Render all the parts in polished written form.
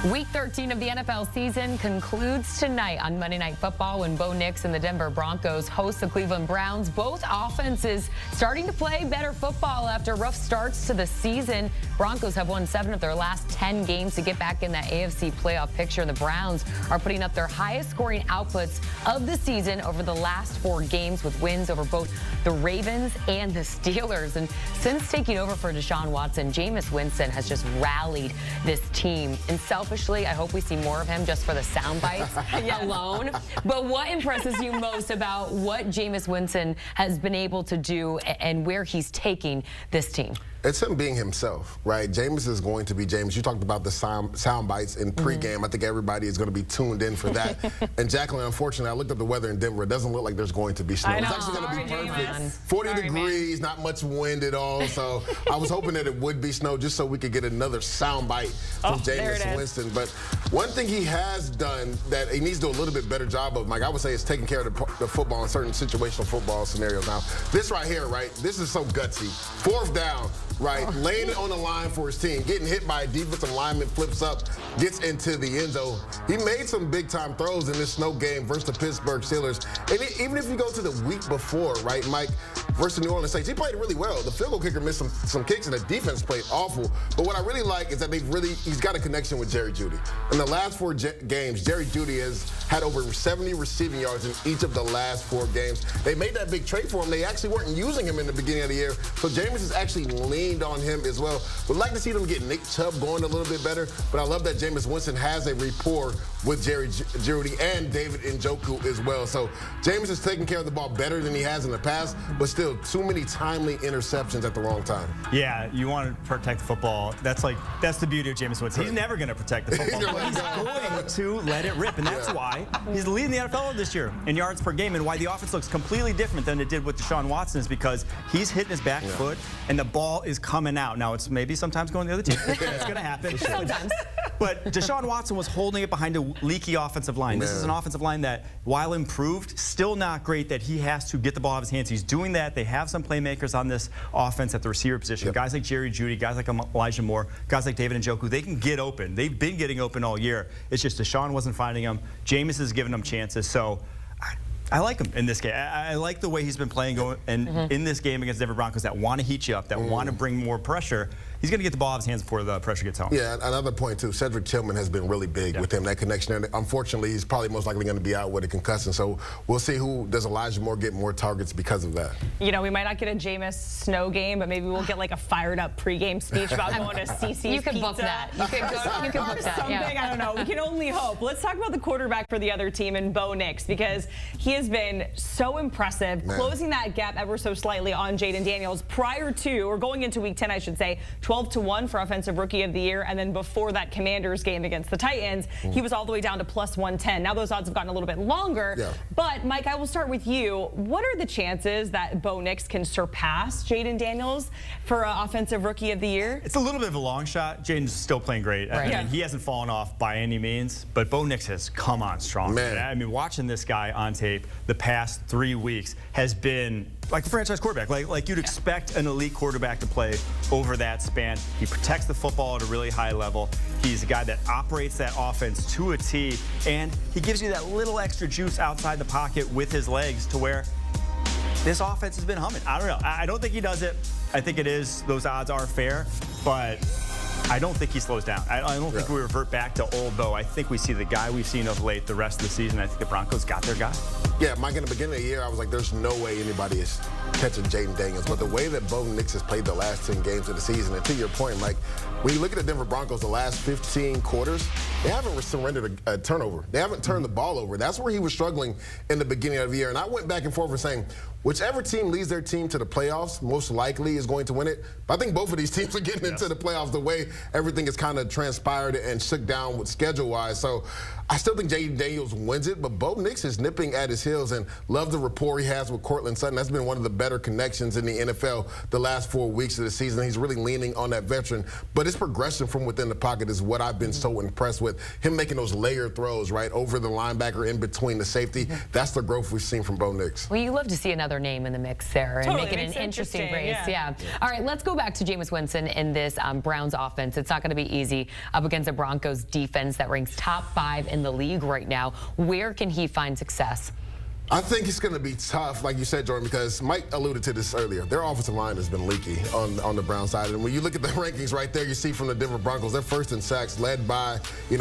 Week 13 of the NFL season concludes tonight on Monday Night Football when Bo Nix and the Denver Broncos host the Cleveland Browns. Both offenses starting to play better football after rough starts to the season. Broncos have won 7 of their last 10 games to get back in that AFC playoff picture. The Browns are putting up their highest scoring outputs of the season over the last 4 games with wins over both the Ravens and the Steelers. And since taking over for Deshaun Watson, Jameis Winston has just rallied this team. And selfishly, I hope we see more of him just for the sound bites alone. But what impresses you most about what Jameis Winston has been able to do and where he's taking this team? It's him being himself, right? Jameis is going to be Jameis. You talked about the sound bites in pregame. I think everybody is going to be tuned in for that. And Jacqueline, unfortunately, I looked at the weather in Denver. It doesn't look like there's going to be snow. It's actually going to be perfect. 40 degrees, not much wind at all. So I was hoping that it would be snow just so we could get another sound bite from Jameis Winston. But one thing he has done that he needs to do a little bit better job of, Mike, I would say, is taking care of the football in certain situational football scenarios. Now, this right here, right, this is so gutsy. 4th down. Right, laying it on the line for his team, getting hit by a defensive lineman, flips up, gets into the end zone. He made some big-time throws in this snow game versus the Pittsburgh Steelers. And even if you go to the week before, right, Mike, versus the New Orleans Saints, he played really well. The field goal kicker missed some kicks, and the defense played awful. But what I really like is that he's got a connection with Jerry Jeudy. In the last 4 games, Jerry Jeudy has had over 70 receiving yards in each of the last 4 games. They made that big trade for him. They actually weren't using him in the beginning of the year. So Jameis has actually leaned on him as well. Would like to see them get Nick Chubb going a little bit better, but I love that Jameis Winston has a rapport with Jerry Jeudy and David Njoku as well. So Jameis is taking care of the ball better than he has in the past, but still too many timely interceptions at the wrong time. Yeah, you want to protect the football. That's the beauty of Jameis Winston. He's never going to protect the football. He's going to let it rip, and that's why he's leading the NFL this year in yards per game, and why the offense looks completely different than it did with Deshaun Watson is because he's hitting his back foot, and the ball is coming out. Now, it's maybe sometimes going the other team. It's going to happen. Sometimes. But Deshaun Watson was holding it behind a leaky offensive line. This is an offensive line that, while improved, still not great, that he has to get the ball out of his hands. He's doing that. They have some playmakers on this offense at the receiver position. Guys like Jerry Jeudy, guys like Elijah Moore, guys like David Njoku, they can get open. They've been getting open all year. It's just Deshaun wasn't finding them. Jameis is giving them chances. So I like him in this game. I like the way he's been playing in this game against Denver Broncos that want to heat you up, that want to bring more pressure. He's going to get the ball out of his hands before the pressure gets home. Yeah, another point, too. Cedric Tillman has been really big with him, that connection. And unfortunately, he's probably most likely going to be out with a concussion. So we'll see does Elijah Moore get more targets because of that. You know, we might not get a Jameis snow game, but maybe we'll get like a fired-up pregame speech about going to CC's You can Pizza. book that. You can book that. Something, I don't know. We can only hope. Let's talk about the quarterback for the other team in Bo Nix, because he has been so impressive, closing that gap ever so slightly on Jayden Daniels prior to, or going into Week 10, I should say, 12-1 for Offensive Rookie of the Year, and then before that Commanders game against the Titans, he was all the way down to +110. Now those odds have gotten a little bit longer, but Mike, I will start with you. What are the chances that Bo Nix can surpass Jayden Daniels for Offensive Rookie of the Year? It's a little bit of a long shot. Jayden's still playing great. I mean, he hasn't fallen off by any means, but Bo Nix has come on strong. I mean, watching this guy on tape the past 3 weeks has been like the franchise quarterback, like you'd expect an elite quarterback to play over that span. He protects the football at a really high level. He's a guy that operates that offense to a T, and he gives you that little extra juice outside the pocket with his legs to where this offense has been humming. I don't know. I don't think he does it. I think those odds are fair, but I don't think he slows down. I don't think we revert back to old Bo. I think we see the guy we've seen of late the rest of the season. I think the Broncos got their guy. Yeah, Mike, in the beginning of the year, I was like, there's no way anybody is catching Jayden Daniels. But the way that Bo Nix has played the last 10 games of the season, and to your point, Mike, when you look at the Denver Broncos the last 15 quarters, they haven't surrendered a turnover. They haven't turned the ball over. That's where he was struggling in the beginning of the year. And I went back and forth with saying, whichever team leads their team to the playoffs most likely is going to win it. But I think both of these teams are getting into the playoffs the way everything is kind of transpired and shook down with schedule-wise. So I still think Jayden Daniels wins it, but Bo Nix is nipping at his heels, and love the rapport he has with Courtland Sutton. That's been one of the better connections in the NFL the last 4 weeks of the season. He's really leaning on that veteran, but his progression from within the pocket is what I've been so impressed with. Him making those layered throws, right, over the linebacker in between the safety. That's the growth we've seen from Bo Nix. Well, you love to see another name in the mix there and Totally, make it an interesting race. Yeah. All right, let's go back to Jameis Winston in this Browns offense. It's not going to be easy up against the Broncos defense that ranks top 5 in the league right now. Where can he find success? I think it's going to be tough, like you said, Jordan, because Mike alluded to this earlier. Their offensive line has been leaky on the Brown side. And when you look at the rankings right there, you see from the Denver Broncos, they're first in sacks, led by,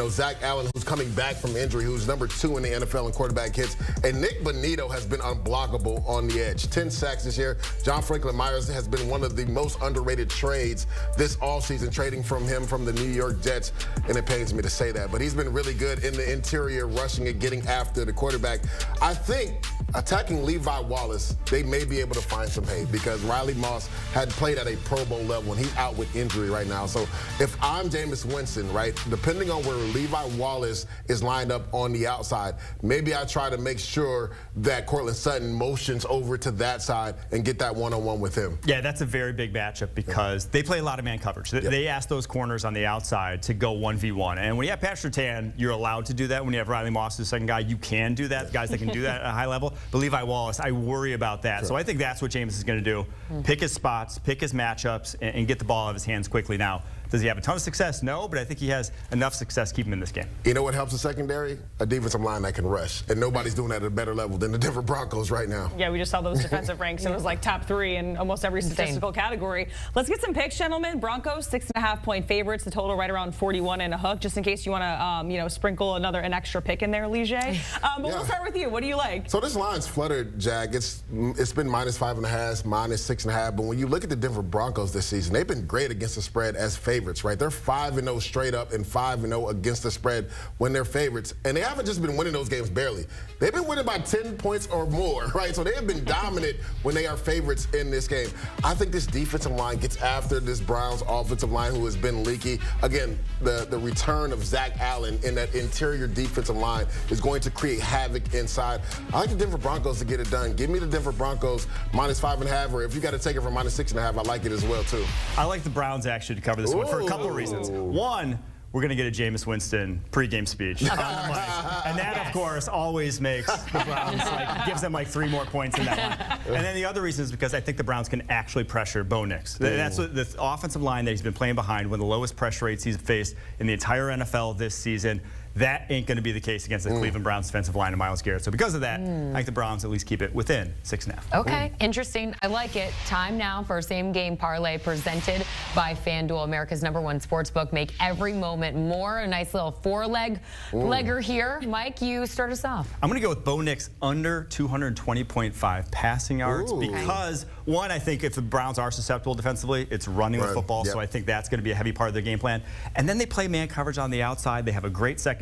Zach Allen, who's coming back from injury, who's number 2 in the NFL in quarterback hits. And Nick Bonito has been unblockable on the edge. 10 sacks this year. John Franklin Myers has been one of the most underrated trades this offseason, trading from him from the New York Jets. And it pains me to say that. But he's been really good in the interior, rushing and getting after the quarterback. I think attacking Levi Wallace, they may be able to find some hate because Riley Moss had played at a Pro Bowl level, and he's out with injury right now. So if I'm Jameis Winston, right, depending on where Levi Wallace is lined up on the outside, maybe I try to make sure that Courtland Sutton motions over to that side and get that one-on-one with him. Yeah, that's a very big matchup because they play a lot of man coverage. They ask those corners on the outside to go 1v1. And when you have Patrick Surtain, you're allowed to do that. When you have Riley Moss, the second guy, you can do that. Guys that can do that at a high level. But Levi Wallace, I worry about that. Sure. So I think that's what Jameis is going to do. Pick his spots, pick his matchups, and get the ball out of his hands quickly. Now, does he have a ton of success? No, but I think he has enough success to keep him in this game. You know what helps the secondary? A defensive line that can rush. And nobody's doing that at a better level than the Denver Broncos right now. Yeah, we just saw those defensive ranks. It was like top 3 in almost every statistical category. Let's get some picks, gentlemen. Broncos, 6.5-point favorites. The total right around 41 and a hook, just in case you want to, sprinkle an extra pick in there, Lige. But we'll start with you. What do you like? So this line's fluttered, Jag. It's been -5.5, -6.5. But when you look at the Denver Broncos this season, they've been great against the spread as favorites. Right, they're 5-0 straight up and 5-0 against the spread when they're favorites, and they haven't just been winning those games barely. They've been winning by 10 points or more, right? So they have been dominant when they are favorites in this game. I think this defensive line gets after this Browns offensive line, who has been leaky. Again, the return of Zach Allen in that interior defensive line is going to create havoc inside. I like the Denver Broncos to get it done. Give me the Denver Broncos -5.5, or if you got to take it for -6.5, I like it as well too. I like the Browns actually to cover this one for a couple of reasons. One, we're going to get a Jameis Winston pregame speech on the mic. And that, of course, always makes the Browns, gives them 3 more points in that one. And then the other reason is because I think the Browns can actually pressure Bo Nix. That's what the offensive line that he's been playing behind, one of the lowest pressure rates he's faced in the entire NFL this season. That ain't going to be the case against the Cleveland Browns defensive line of Myles Garrett. So because of that, I think the Browns at least keep it within 6.5. Okay, interesting. I like it. Time now for a same-game parlay presented by FanDuel, America's #1 sportsbook. Make every moment more. A nice little 4-legger here. Mike, you start us off. I'm going to go with Bo Nix under 220.5 passing yards because, one, I think if the Browns are susceptible defensively, it's running the football. So I think that's going to be a heavy part of their game plan. And then they play man coverage on the outside. They have a great secondary.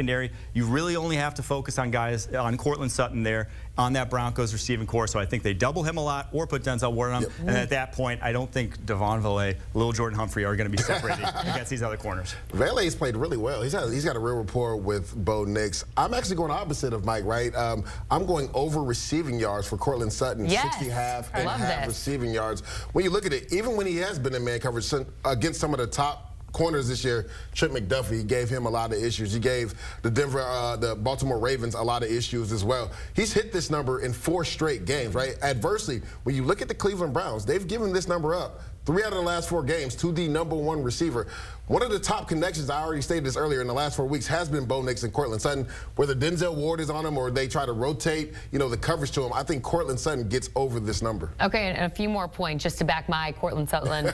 You really only have to focus on guys, on Courtland Sutton there, on that Broncos receiving core. So I think they double him a lot or put Denzel Ward on him. And at that point, I don't think Devon Vallée, Little Jordan Humphrey are going to be separated against these other corners. Vallée's played really well. He's got a real rapport with Bo Nix. I'm actually going opposite of Mike, right? I'm going over receiving yards for Courtland Sutton, 60.5 receiving yards. When you look at it, even when he has been in man coverage against some of the top corners this year, Trent McDuffie gave him a lot of issues. He gave the Baltimore Ravens a lot of issues as well. He's hit this number in 4 straight games, right? Adversely, when you look at the Cleveland Browns, they've given this number up 3 out of the last 4 games to the #1 receiver. One of the top connections, I already stated this earlier, in the last 4 weeks has been Bo Nix and Courtland Sutton. Whether Denzel Ward is on him or they try to rotate, the coverage to him, I think Courtland Sutton gets over this number. Okay, and a few more points just to back my Courtland Sutton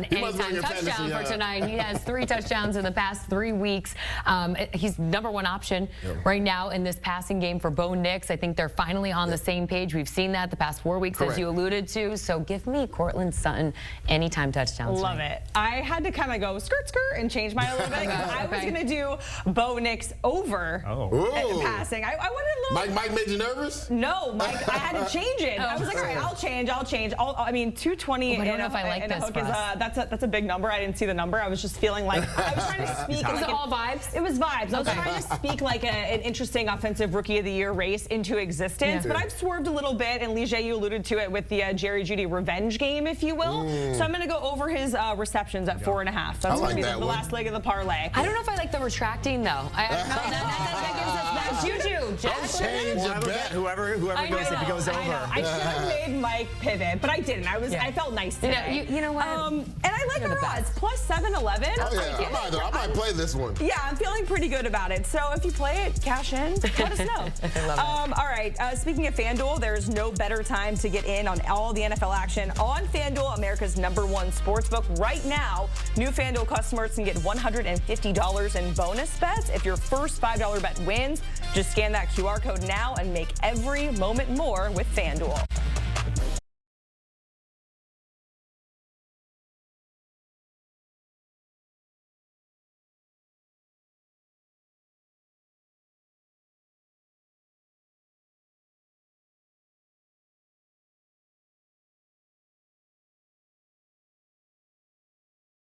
anytime touchdown for tonight. He has 3 touchdowns in the past 3 weeks. He's #1 option right now in this passing game for Bo Nix. I think they're finally on the same page. We've seen that the past 4 weeks, as you alluded to. So give me Courtland Sutton anytime touchdowns. Love it. I had to kind of go skirt and change mine a little bit. I was going to do Bo Nix over passing. I wanted a little. Mike made you nervous? No, Mike. I had to change it. I was like, all right, I'll change. I mean, 220 I don't know if I like this is that's a big number. I didn't see the number. I was just feeling like I was trying to speak. Was it all vibes? It was vibes. I was trying to speak like an interesting offensive Rookie of the Year race into existence, but I've swerved a little bit, and Lige, you alluded to it with the Jerry Jeudy revenge game, if you will. So I'm going to go over his receptions at 4.5. That's going to be the last leg of the parlay. I don't know if I like the retracting though. That gives us that juju. I'll change a bet. Whoever goes, if he goes over. I should have made Mike pivot, but I didn't. I felt nice today. You know what? And I like our odds. Plus 711. I might play this one. Yeah, I'm feeling pretty good about it. So if you play it, cash in. Let us know. All right. Speaking of FanDuel, there's no better time to get in on all the NFL action on FanDuel, America's #1 sportsbook. Right now, new FanDuel customers can get $150 in bonus bets if your first $5 bet wins. Just scan that QR code now and make every moment more with FanDuel.